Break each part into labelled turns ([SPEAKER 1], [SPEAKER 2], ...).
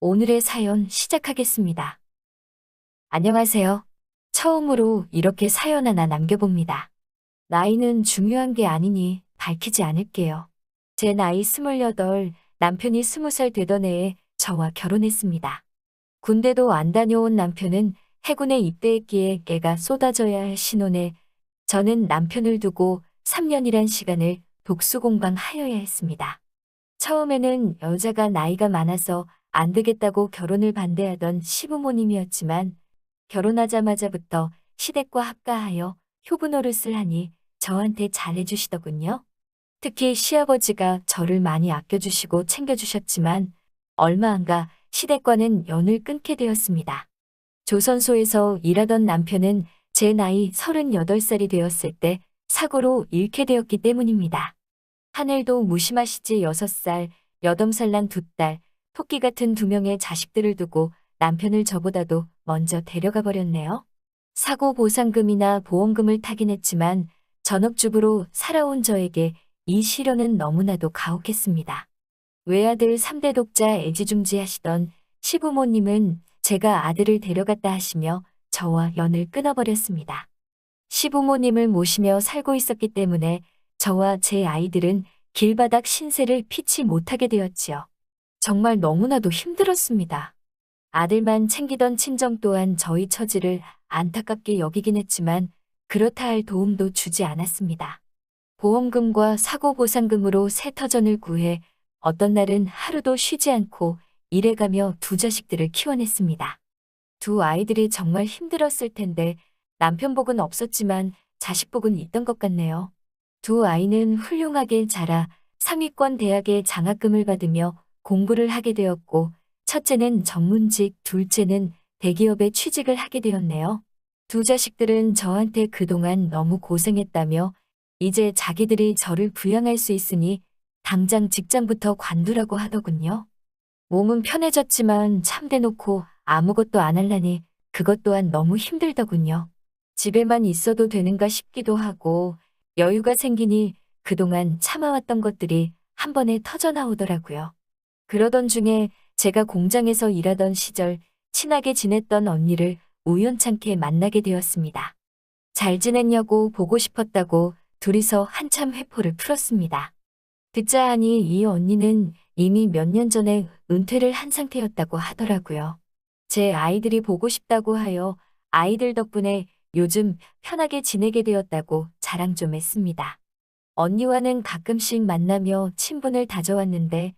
[SPEAKER 1] 오늘의 사연 시작하겠습니다. 안녕하세요. 처음으로 이렇게 사연 하나 남겨봅니다. 나이는 중요한 게 아니니 밝히지 않을게요. 제 나이 28, 남편이 20살 되던 해에 저와 결혼했습니다. 군대도 안 다녀온 남편은 해군에 입대했기에 애가 쏟아져야 할 신혼에 저는 남편을 두고 3년이란 시간을 독수공방 하여야 했습니다. 처음에는 여자가 나이가 많아서 안 되겠다고 결혼을 반대하던 시부모님이었지만 결혼하자마자부터 시댁과 합가하여 효부노릇을 하니 저한테 잘해주시더군요. 특히 시아버지가 저를 많이 아껴주시고 챙겨주셨지만 얼마 안 가 시댁과는 연을 끊게 되었습니다. 조선소에서 일하던 남편은 제 나이 38살이 되었을 때 사고로 잃게 되었기 때문입니다. 하늘도 무심하시지 6살, 여덟살 난 2딸, 토끼 같은 2명의 자식들을 두고 남편을 저보다도 먼저 데려가 버렸네요. 사고 보상금이나 보험금을 타긴 했지만 전업주부로 살아온 저에게 이 시련은 너무나도 가혹했습니다. 외아들 3대 독자 애지중지하시던 시부모님은 제가 아들을 데려갔다 하시며 저와 연을 끊어버렸습니다. 시부모님을 모시며 살고 있었기 때문에 저와 제 아이들은 길바닥 신세를 피치 못하게 되었지요. 정말 너무나도 힘들었습니다. 아들만 챙기던 친정 또한 저희 처지를 안타깝게 여기긴 했지만 그렇다 할 도움도 주지 않았습니다. 보험금과 사고보상금으로 새 터전을 구해 어떤 날은 하루도 쉬지 않고 일해가며 2자식들을 키워냈습니다. 2아이들이 정말 힘들었을 텐데 남편 복은 없었지만 자식 복은 있던 것 같네요. 2아이는 훌륭하게 자라 상위권 대학에 장학금을 받으며 공부를 하게 되었고 첫째는 전문직, 둘째는 대기업에 취직을 하게 되었네요. 2자식들은 저한테 그동안 너무 고생했다며 이제 자기들이 저를 부양할 수 있으니 당장 직장부터 관두라고 하더군요. 몸은 편해졌지만 참대놓고 아무것도 안 할라니 그것 또한 너무 힘들더군요. 집에만 있어도 되는가 싶기도 하고 여유가 생기니 그동안 참아왔던 것들이 한 번에 터져나오더라고요. 그러던 중에 제가 공장에서 일하던 시절 친하게 지냈던 언니를 우연찮게 만나게 되었습니다. 잘 지냈냐고 보고 싶었다고 둘이서 한참 회포를 풀었습니다. 듣자 하니 이 언니는 이미 몇 년 전에 은퇴를 한 상태였다고 하더라고요. 제 아이들이 보고 싶다고 하여 아이들 덕분에 요즘 편하게 지내게 되었다고 자랑 좀 했습니다. 언니와는 가끔씩 만나며 친분을 다져왔는데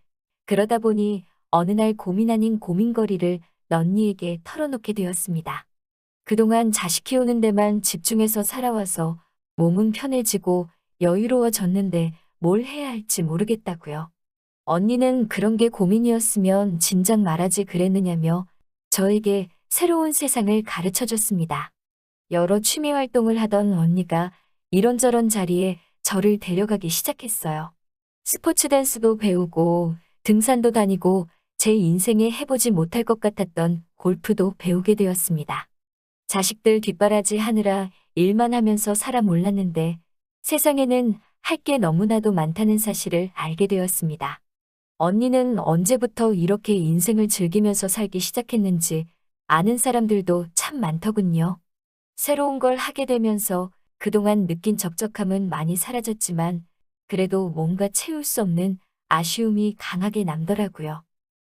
[SPEAKER 1] 그러다 보니 어느 날 고민 아닌 고민거리를 언니에게 털어놓게 되었습니다. 그동안 자식 키우는 데만 집중해서 살아와서 몸은 편해지고 여유로워졌는데 뭘 해야 할지 모르겠다고요. 언니는 그런 게 고민이었으면 진작 말하지 그랬느냐며 저에게 새로운 세상을 가르쳐 줬습니다. 여러 취미 활동을 하던 언니가 이런저런 자리에 저를 데려가기 시작했어요. 스포츠 댄스도 배우고 등산도 다니고 제 인생에 해보지 못할 것 같았던 골프도 배우게 되었습니다. 자식들 뒷바라지 하느라 일만 하면서 살아 몰랐는데 세상에는 할 게 너무나도 많다는 사실을 알게 되었습니다. 언니는 언제부터 이렇게 인생을 즐기면서 살기 시작했는지 아는 사람들도 참 많더군요. 새로운 걸 하게 되면서 그동안 느낀 적적함은 많이 사라졌지만 그래도 뭔가 채울 수 없는 아쉬움이 강하게 남더라고요.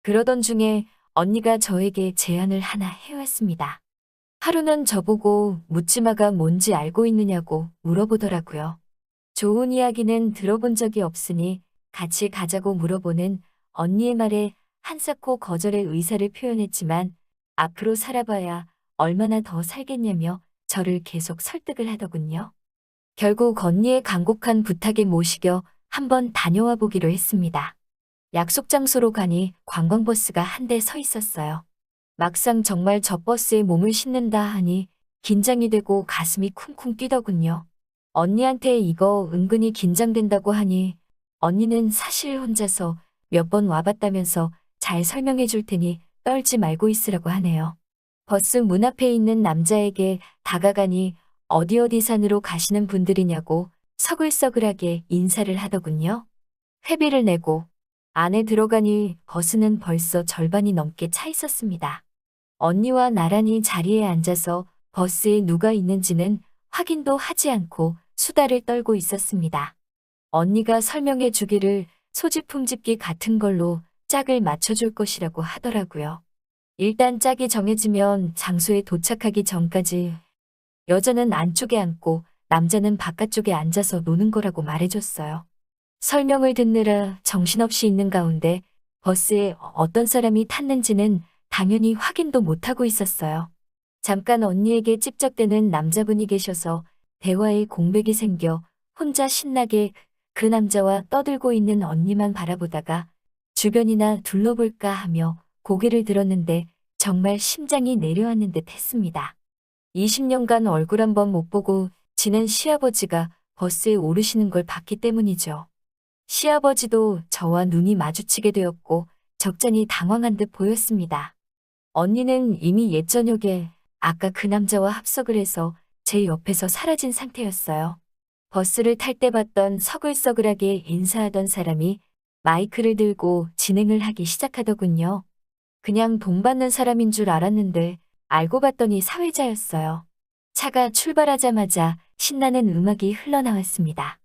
[SPEAKER 1] 그러던 중에 언니가 저에게 제안을 하나 해왔습니다. 하루는 저보고 묻지마가 뭔지 알고 있느냐고 물어보더라고요. 좋은 이야기는 들어본 적이 없으니 같이 가자고 물어보는 언니의 말에 한사코 거절의 의사를 표현했지만 앞으로 살아봐야 얼마나 더 살겠냐며 저를 계속 설득을 하더군요. 결국 언니의 간곡한 부탁에 모시겨 한번 다녀와 보기로 했습니다. 약속 장소로 가니 관광버스가 한 대 서 있었어요. 막상 정말 저 버스에 몸을 싣는다 하니 긴장이 되고 가슴이 쿵쿵 뛰더군요. 언니한테 이거 은근히 긴장된다고 하니 언니는 사실 혼자서 몇 번 와봤다면서 잘 설명해 줄 테니 떨지 말고 있으라고 하네요. 버스 문 앞에 있는 남자에게 다가가니 어디 산으로 가시는 분들이냐고 서글서글하게 인사를 하더군요. 회비를 내고 안에 들어가니 버스는 벌써 절반이 넘게 차 있었습니다. 언니와 나란히 자리에 앉아서 버스에 누가 있는지는 확인도 하지 않고 수다를 떨고 있었습니다. 언니가 설명해 주기를 소지품 집기 같은 걸로 짝을 맞춰줄 것이라고 하더라고요. 일단 짝이 정해지면 장소에 도착하기 전까지 여자는 안쪽에 앉고 남자는 바깥쪽에 앉아서 노는 거라고 말해줬어요. 설명을 듣느라 정신없이 있는 가운데 버스에 어떤 사람이 탔는지는 당연히 확인도 못하고 있었어요. 잠깐 언니에게 찝적대는 남자분이 계셔서 대화에 공백이 생겨 혼자 신나게 그 남자와 떠들고 있는 언니만 바라보다가 주변이나 둘러볼까 하며 고개를 들었는데 정말 심장이 내려앉는 듯 했습니다. 20년간 얼굴 한 번 못 보고 지낸 시아버지가 버스에 오르시는 걸 봤기 때문이죠. 시아버지도 저와 눈이 마주치게 되었고 적잖이 당황한 듯 보였습니다. 언니는 이미 옛 저녁에 아까 그 남자와 합석을 해서 제 옆에서 사라진 상태였어요. 버스를 탈 때 봤던 서글서글하게 인사하던 사람이 마이크를 들고 진행을 하기 시작하더군요. 그냥 돈 받는 사람인 줄 알았는데 알고 봤더니 사회자였어요. 차가 출발하자마자 신나는 음악이 흘러나왔습니다.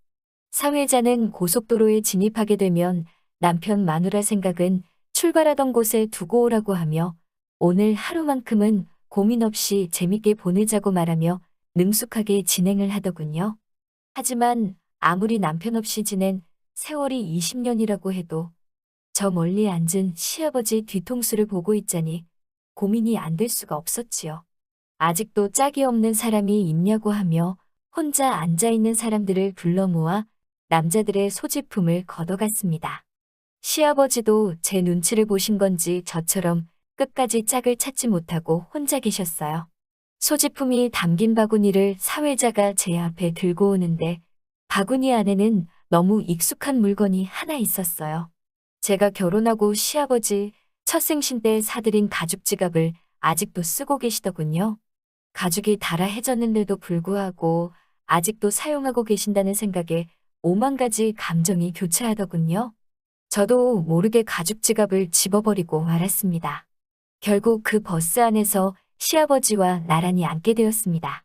[SPEAKER 1] 사회자는 고속도로에 진입하게 되면 남편 마누라 생각은 출발하던 곳에 두고 오라고 하며 오늘 하루만큼은 고민 없이 재밌게 보내자고 말하며 능숙하게 진행을 하더군요. 하지만 아무리 남편 없이 지낸 세월이 20년이라고 해도 저 멀리 앉은 시아버지 뒤통수를 보고 있자니 고민이 안 될 수가 없었지요. 아직도 짝이 없는 사람이 있냐고 하며 혼자 앉아있는 사람들을 불러 모아 남자들의 소지품을 걷어갔습니다. 시아버지도 제 눈치를 보신 건지 저처럼 끝까지 짝을 찾지 못하고 혼자 계셨어요. 소지품이 담긴 바구니를 사회자가 제 앞에 들고 오는데 바구니 안에는 너무 익숙한 물건이 하나 있었어요. 제가 결혼하고 시아버지 첫 생신 때 사들인 가죽 지갑을 아직도 쓰고 계시더군요. 가죽이 달아해졌는데도 불구하고 아직도 사용하고 계신다는 생각에 오만 가지 감정이 교차하더군요. 저도 모르게 가죽 지갑을 집어버리고 말았습니다. 결국 그 버스 안에서 시아버지와 나란히 앉게 되었습니다.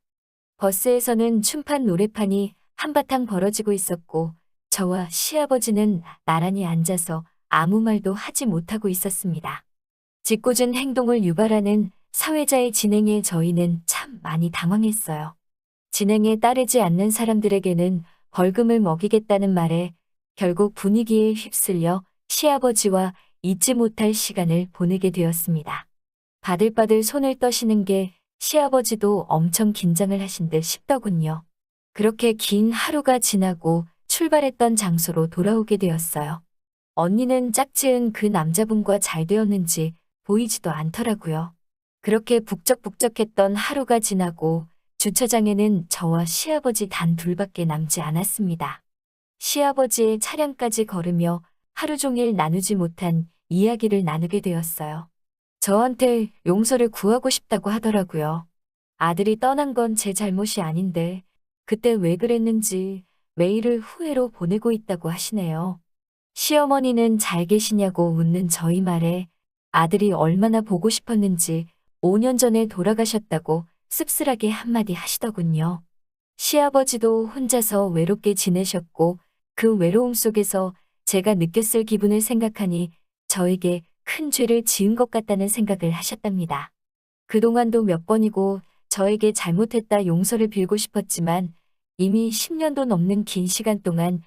[SPEAKER 1] 버스에서는 춤판 노래판이 한바탕 벌어지고 있었고 저와 시아버지는 나란히 앉아서 아무 말도 하지 못하고 있었습니다. 짓궂은 행동을 유발하는 사회자의 진행에 저희는 참 많이 당황했어요. 진행에 따르지 않는 사람들에게는 벌금을 먹이겠다는 말에 결국 분위기에 휩쓸려 시아버지와 잊지 못할 시간을 보내게 되었습니다. 바들바들 손을 떠시는 게 시아버지도 엄청 긴장을 하신 듯 싶더군요. 그렇게 긴 하루가 지나고 출발했던 장소로 돌아오게 되었어요. 언니는 짝지은 그 남자분과 잘 되었는지 보이지도 않더라고요. 그렇게 북적북적했던 하루가 지나고 주차장에는 저와 시아버지 단 둘밖에 남지 않았습니다. 시아버지의 차량까지 걸으며 하루 종일 나누지 못한 이야기를 나누게 되었어요. 저한테 용서를 구하고 싶다고 하더라고요. 아들이 떠난 건 제 잘못이 아닌데 그때 왜 그랬는지 메일을 후회로 보내고 있다고 하시네요. 시어머니는 잘 계시냐고 묻는 저희 말에 아들이 얼마나 보고 싶었는지 5년 전에 돌아가셨다고 씁쓸하게 한마디 하시더군요. 시아버지도 혼자서 외롭게 지내셨고 그 외로움 속에서 제가 느꼈을 기분을 생각하니 저에게 큰 죄를 지은 것 같다는 생각을 하셨답니다. 그동안도 몇 번이고 저에게 잘못했다 용서를 빌고 싶었지만 이미 10년도 넘는 긴 시간 동안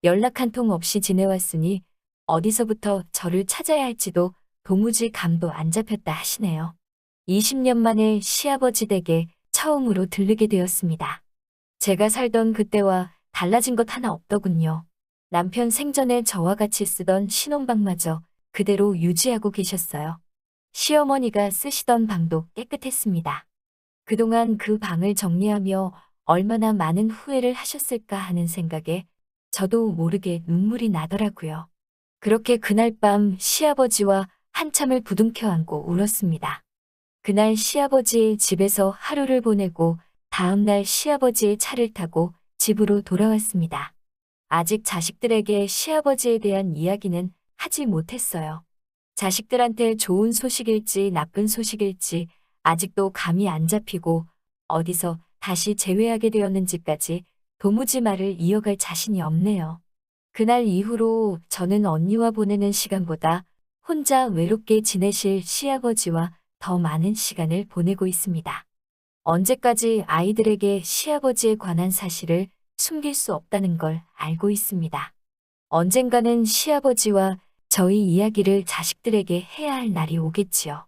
[SPEAKER 1] 연락 한 통 없이 지내왔으니 어디서부터 저를 찾아야 할지도 도무지 감도 안 잡혔다 하시네요. 20년 만에 시아버지 댁에 처음으로 들르게 되었습니다. 제가 살던 그때와 달라진 것 하나 없더군요. 남편 생전에 저와 같이 쓰던 신혼방마저 그대로 유지하고 계셨어요. 시어머니가 쓰시던 방도 깨끗했습니다. 그동안 그 방을 정리하며 얼마나 많은 후회를 하셨을까 하는 생각에 저도 모르게 눈물이 나더라고요. 그렇게 그날 밤 시아버지와 한참을 부둥켜 안고 울었습니다. 그날 시아버지의 집에서 하루를 보내고 다음날 시아버지의 차를 타고 집으로 돌아왔습니다. 아직 자식들에게 시아버지에 대한 이야기는 하지 못했어요. 자식들한테 좋은 소식일지 나쁜 소식일지 아직도 감이 안 잡히고 어디서 다시 재회하게 되었는지까지 도무지 말을 이어갈 자신이 없네요. 그날 이후로 저는 언니와 보내는 시간보다 혼자 외롭게 지내실 시아버지와 더 많은 시간을 보내고 있습니다. 언제까지 아이들에게 시아버지에 관한 사실을 숨길 수 없다는 걸 알고 있습니다. 언젠가는 시아버지와 저희 이야기를 자식들에게 해야 할 날이 오겠지요.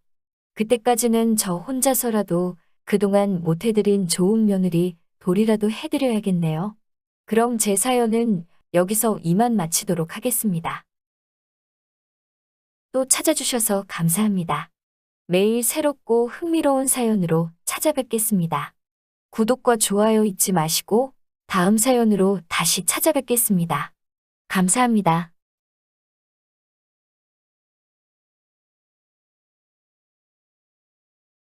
[SPEAKER 1] 그때까지는 저 혼자서라도 그동안 못해드린 좋은 며느리 돌이라도 해드려야겠네요. 그럼 제 사연은 여기서 이만 마치도록 하겠습니다. 또 찾아주셔서 감사합니다. 매일 새롭고 흥미로운 사연으로 찾아뵙겠습니다. 구독과 좋아요 잊지 마시고 다음 사연으로 다시 찾아뵙겠습니다. 감사합니다.